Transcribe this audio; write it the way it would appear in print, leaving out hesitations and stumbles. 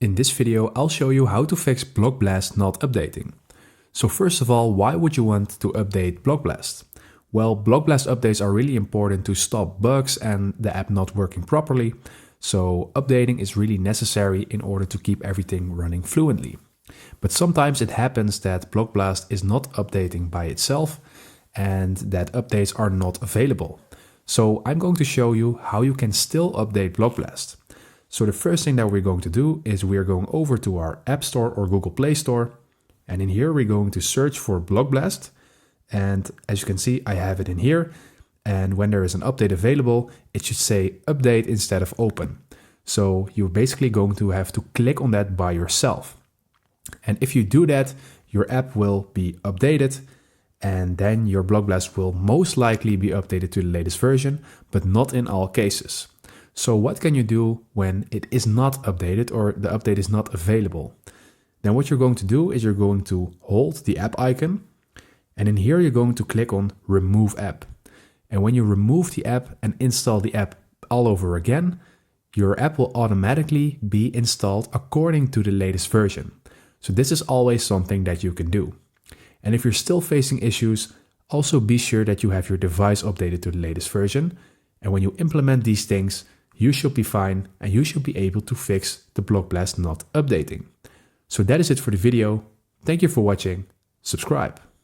In this video, I'll show you how to fix BlockBlast not updating. So first of all, why would you want to update BlockBlast? Well, BlockBlast updates are really important to stop bugs and the app not working properly. So updating is really necessary in order to keep everything running fluently. But sometimes it happens that BlockBlast is not updating by itself and that updates are not available. So I'm going to show you how you can still update BlockBlast. So the first thing that we're going to do is we're going over to our App Store or Google Play Store. And in here, we're going to search for BlockBlast. And as you can see, I have it in here. And when there is an update available, it should say update instead of open. So you're basically going to have to click on that by yourself. And if you do that, your app will be updated. And then your BlockBlast will most likely be updated to the latest version, but not in all cases. So what can you do when it is not updated or the update is not available? Then what you're going to do is you're going to hold the app icon, and in here you're going to click on Remove App. And when you remove the app and install the app all over again, your app will automatically be installed according to the latest version. So this is always something that you can do. And if you're still facing issues, also be sure that you have your device updated to the latest version. And when you implement these things, you should be fine and you should be able to fix the BlockBlast not updating. So that is it for the video. Thank you for watching. Subscribe.